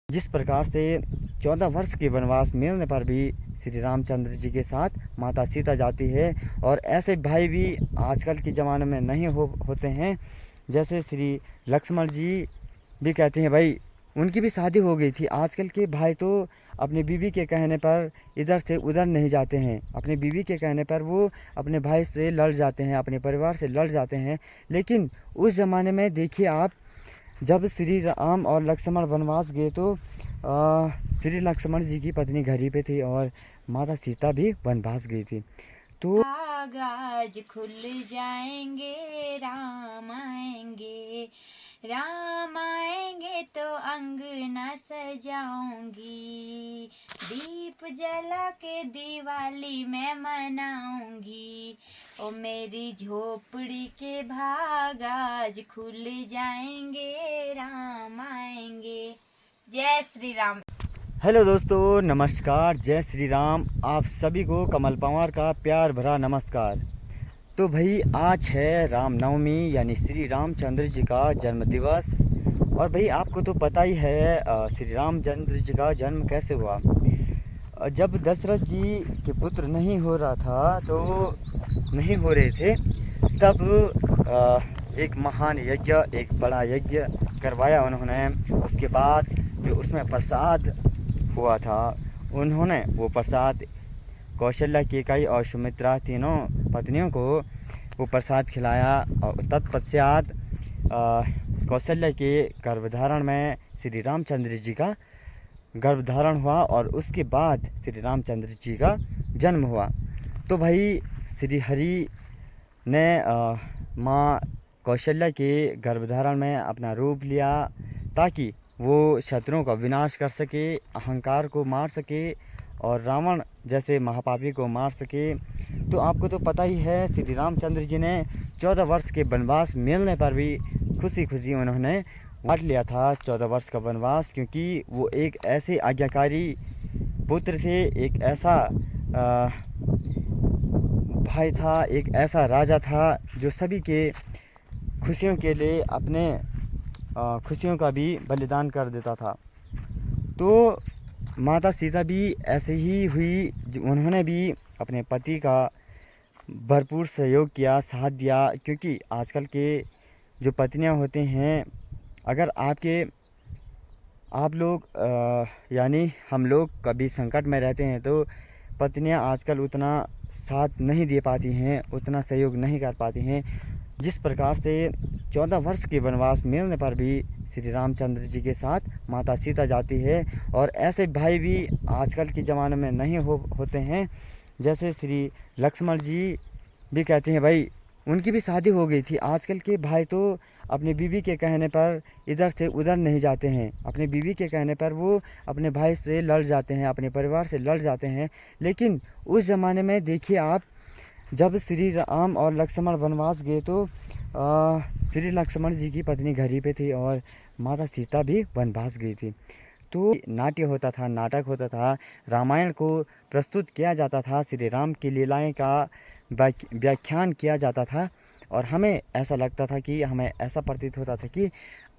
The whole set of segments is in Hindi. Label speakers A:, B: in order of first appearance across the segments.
A: जिस प्रकार से 14 वर्ष के वनवास मिलने पर भी श्री रामचंद्र जी के साथ माता सीता जाती है। और ऐसे भाई भी आजकल के ज़माने में नहीं होते हैं। जैसे श्री लक्ष्मण जी भी कहते हैं भाई उनकी भी शादी हो गई थी। आजकल के भाई तो अपने बीवी के कहने पर इधर से उधर नहीं जाते हैं। अपने बीवी के कहने पर वो अपने भाई से लड़ जाते हैं, अपने परिवार से लड़ जाते हैं। लेकिन उस ज़माने में देखिए आप, जब श्री राम और लक्ष्मण वनवास गए तो श्री लक्ष्मण जी की पत्नी घर ही पे थी और माता सीता भी वनवास गई थी। तो
B: आज खुल जाएंगे, राम आएंगे तो अंगना सजाऊंगी, दीप जला के दिवाली मैं मनाऊंगी, ओ मेरी झोपड़ी के भाग आज खुल जाएंगे, राम आएंगे। जय श्री राम।
A: हेलो दोस्तों, नमस्कार, जय श्री राम। आप सभी को कमल पंवार का प्यार भरा नमस्कार। तो भाई आज है रामनवमी यानी श्री रामचंद्र जी का जन्म दिवस। और भाई आपको तो पता ही है श्री रामचंद्र जी का जन्म कैसे हुआ। जब दशरथ जी के पुत्र नहीं हो रहा था, तो नहीं हो रहे थे, तब एक महान यज्ञ, एक बड़ा यज्ञ करवाया उन्होंने। उसके बाद जो उसमें प्रसाद हुआ था, उन्होंने वो प्रसाद कौशल्या, केकई और सुमित्रा तीनों पत्नियों को वो प्रसाद खिलाया। और तत्पश्चात कौशल्या के गर्भधारण में श्री रामचंद्र जी का गर्भधारण हुआ और उसके बाद श्री रामचंद्र जी का जन्म हुआ। तो भाई श्री हरि ने माँ कौशल्या के गर्भधारण में अपना रूप लिया ताकि वो शत्रुओं का विनाश कर सके, अहंकार को मार सके और रावण जैसे महापापी को मार सके। तो आपको तो पता ही है, श्री रामचंद्र जी ने 14 वर्ष के वनवास मिलने पर भी खुशी खुशी उन्होंने काट लिया था 14 वर्ष का वनवास, क्योंकि वो एक ऐसे आज्ञाकारी पुत्र थे, एक ऐसा भाई था, एक ऐसा राजा था जो सभी के खुशियों के लिए अपने खुशियों का भी बलिदान कर देता था। तो माता सीता भी ऐसे ही हुई, उन्होंने भी अपने पति का भरपूर सहयोग किया, साथ दिया। क्योंकि आजकल के जो पत्नियां होते हैं, अगर आप लोग यानी हम लोग कभी संकट में रहते हैं तो पत्नियां आजकल उतना साथ नहीं दे पाती हैं, उतना सहयोग नहीं कर पाती हैं। जिस प्रकार से 14 वर्ष के वनवास मिलने पर भी श्री रामचंद्र जी के साथ माता सीता जाती है। और ऐसे भाई भी आजकल के ज़माने में नहीं होते हैं। जैसे श्री लक्ष्मण जी भी कहते हैं भाई उनकी भी शादी हो गई थी। आजकल के भाई तो अपने बीवी के कहने पर इधर से उधर नहीं जाते हैं। अपने बीवी के कहने पर वो अपने भाई से लड़ जाते हैं, अपने परिवार से लड़ जाते हैं। लेकिन उस ज़माने में देखिए आप, जब श्री राम और लक्ष्मण वनवास गए तो श्री लक्ष्मण जी की पत्नी घर ही पे थी और माता सीता भी वनवास गई थी। तो नाट्य होता था, नाटक होता था, रामायण को प्रस्तुत किया जाता था, श्री राम की लीलाएं का व्याख्यान किया जाता था। और हमें ऐसा लगता था कि हमें ऐसा प्रतीत होता था कि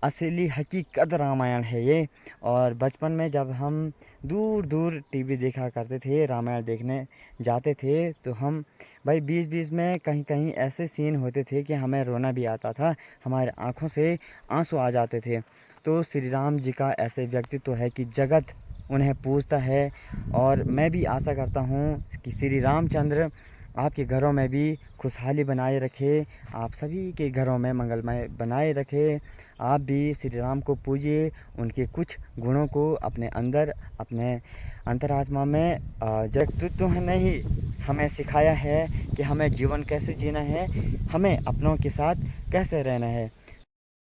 A: असली हकीकत रामायण है ये। और बचपन में जब हम दूर दूर टीवी देखा करते थे, रामायण देखने जाते थे, तो हम भाई बीच बीच में कहीं कहीं ऐसे सीन होते थे कि हमें रोना भी आता था, हमारे आँखों से आंसू आ जाते थे। तो श्री राम जी का ऐसे व्यक्तित्व है कि जगत उन्हें पूजता है। और मैं भी आशा करता हूँ कि श्री रामचंद्र आपके घरों में भी खुशहाली बनाए रखे, आप सभी के घरों में मंगलमय बनाए रखे। आप भी श्री राम को पूजिए, उनके कुछ गुणों को अपने अंदर, अपने अंतरात्मा में व्यक्तित्व ने ही हमें सिखाया है कि हमें जीवन कैसे जीना है, हमें अपनों के साथ कैसे रहना है।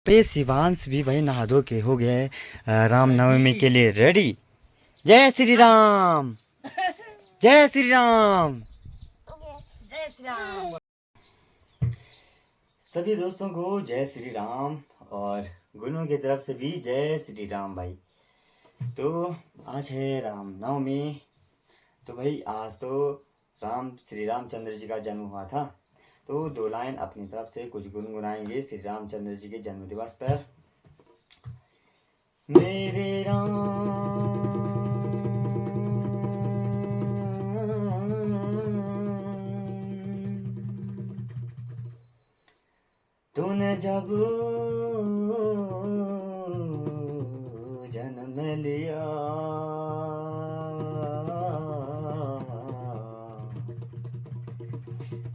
A: पे शिवांश भी भाई नहा धो के हो गए रामनवमी के लिए रेडी। जय श्री राम, जय श्री राम,
B: जय श्री राम।
A: सभी दोस्तों को जय श्री राम और गुनू की तरफ से भी जय श्री राम भाई। तो आज है रामनवमी। तो भाई आज तो श्री रामचंद्र जी का जन्म हुआ था। तो 2 लाइन अपनी तरफ से कुछ गुनगुनाएंगे श्री रामचंद्र जी के जन्म दिवस पर। मेरे राम जब जन्म लिया,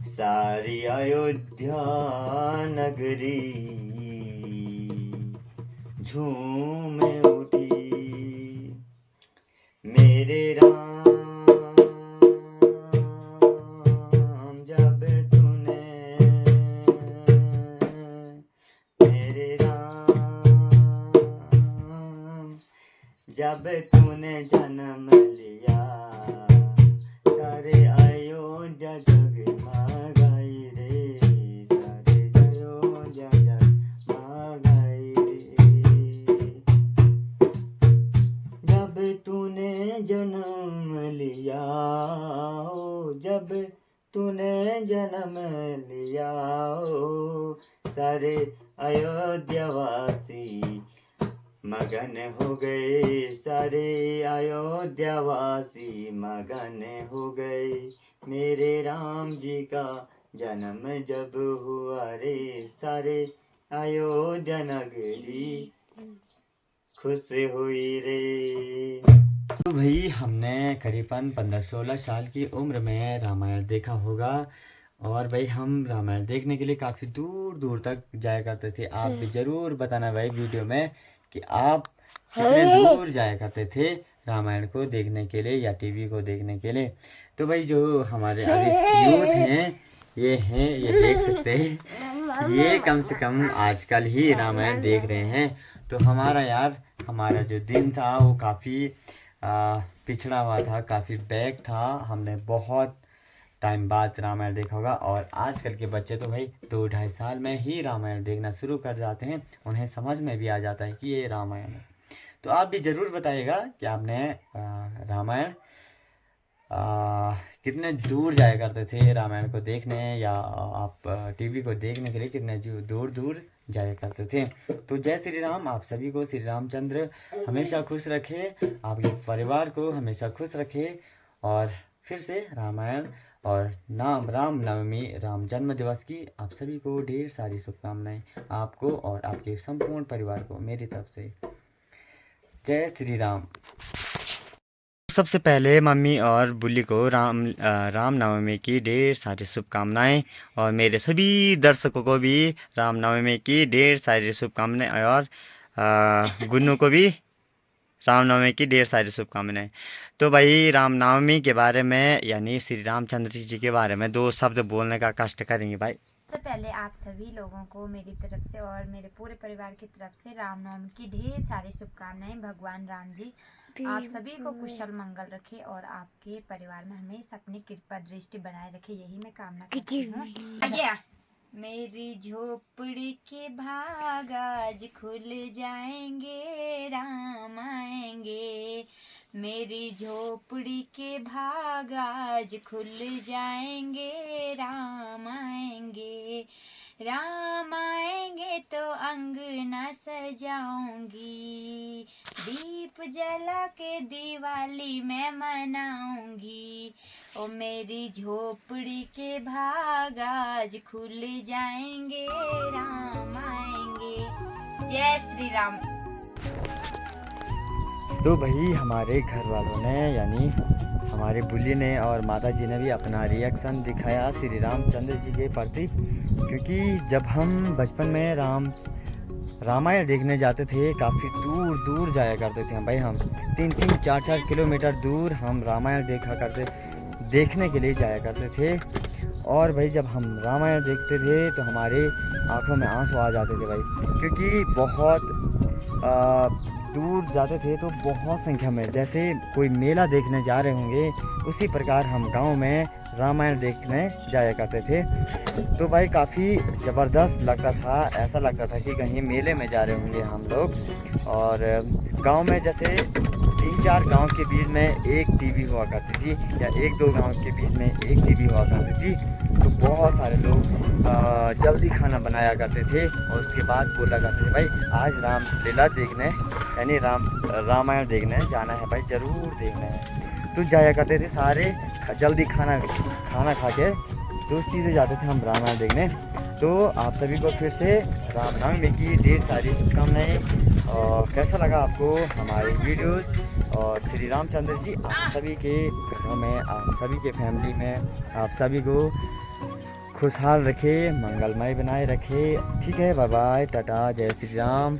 A: सारी अयोध्या नगरी झूम उठी। मेरे राम जब तूने, मेरे राम जब तूने जन्म लिया, सारे अयोध्या जगमगाई रे, सारे अयोध्या जगमगाई रे। जब तूने जन्म लिया, जब तूने जन्म लिया, सारे अयोध्यावासी मगन हो गए, सारे अयोध्यावासी मगन हो गए। मेरे राम जी का जन्म जब हुआ रे, सारे अयोध्या नगरी खुश हुई रे। तो भाई हमने करीबन 15-16 साल की उम्र में रामायण देखा होगा, और भाई हम रामायण देखने के लिए काफ़ी दूर दूर तक जाया करते थे। आप भी ज़रूर बताना भाई वीडियो में कि आप कितने दूर जाया करते थे रामायण को देखने के लिए या टीवी को देखने के लिए। तो भाई जो हमारे अभी यूथ हैं, ये देख सकते हैं, ये कम से कम आजकल ही रामायण देख रहे हैं। तो हमारा जो दिन था वो काफ़ी पिछड़ा हुआ था, काफ़ी बैक था। हमने बहुत टाइम बाद रामायण देखा होगा, और आजकल के बच्चे तो भाई 2-2.5 साल में ही रामायण देखना शुरू कर जाते हैं, उन्हें समझ में भी आ जाता है कि ये रामायण है। तो आप भी ज़रूर बताइएगा कि आपने रामायण कितने दूर जाया करते थे रामायण को देखने, या आप टीवी को देखने के लिए कितने दूर दूर जाया करते थे। तो जय श्री राम, आप सभी को श्री रामचंद्र हमेशा खुश रखे, आपके परिवार को हमेशा खुश रखे। और फिर से रामायण और राम नवमी, राम जन्म दिवस की आप सभी को ढेर सारी शुभकामनाएं, आपको और आपके संपूर्ण परिवार को मेरी तरफ से जय श्री राम। सबसे पहले मम्मी और बुल्ली को राम नवमी की ढेर सारी शुभकामनाएं, और मेरे सभी दर्शकों को भी राम नवमी की ढेर सारी शुभकामनाएं, और गुन्नू को भी रामनवमी की ढेर सारी शुभकामनाएं। तो भाई रामनवमी के बारे में, यानी श्री रामचंद्र जी के बारे में 2 शब्द बोलने का कष्ट करेंगे भाई।
B: सबसे पहले आप सभी लोगों को मेरी तरफ से और मेरे पूरे परिवार की तरफ से रामनवमी की ढेर सारी शुभकामनाएं। भगवान राम जी आप सभी को कुशल मंगल रखे और आपके परिवार में हमेशा अपनी कृपा दृष्टि बनाए रखे, यही मैं कामना करती हूँ। मेरी झोपड़ी के भाग आज खुल जाएंगे, राम आएंगे। मेरी झोपड़ी के भाग आज खुल जाएंगे, राम आएंगे। राम आएंगे तो अंगना सजाऊंगी, दीप जला के दिवाली मैं मनाऊंगी। ओ मेरी झोपड़ी के भाग आज खुल जाएंगे, राम आएंगे। जय श्री राम।
A: तो भाई हमारे घर वालों ने, यानी हमारे बुल्ली ने और माता जी ने भी अपना रिएक्शन दिखाया श्री रामचंद्र जी के प्रति, क्योंकि जब हम बचपन में रामायण देखने जाते थे, काफ़ी दूर दूर जाया करते थे भाई। हम 3-3, 4-4 किलोमीटर दूर हम रामायण देखने के लिए जाया करते थे। और भाई जब हम रामायण देखते थे तो हमारे आंखों में आंसू आ जाते थे भाई, क्योंकि बहुत दूर जाते थे तो बहुत संख्या में, जैसे कोई मेला देखने जा रहे होंगे उसी प्रकार हम गांव में रामायण देखने जाया करते थे। तो भाई काफ़ी ज़बरदस्त लगता था, ऐसा लगता था कि कहीं मेले में जा रहे होंगे हम लोग। और गांव में जैसे 3-4 गांव के बीच में एक टीवी हुआ करती थी, या 1-2 गांव के बीच में एक टीवी हुआ करती थी। तो बहुत सारे लोग जल्दी खाना बनाया करते थे और उसके बाद बोला करते थे भाई आज रामलीला देखने, यानी रामायण देखने जाना है भाई, ज़रूर देखना है। तो जाया करते थे सारे, जल्दी खाना खा के तो सीधे जाते थे हम रामायण देखने। तो आप सभी को फिर से रामनवमी की ढेर सारी शुभकामनाएं। और कैसा लगा आपको हमारी वीडियोस, और श्री रामचंद्र जी आप सभी के घरों में, आप सभी के फैमिली में, आप सभी को खुशहाल रखे, मंगलमय बनाए रखे। ठीक है, बाय बाय, टाटा, जय श्री राम।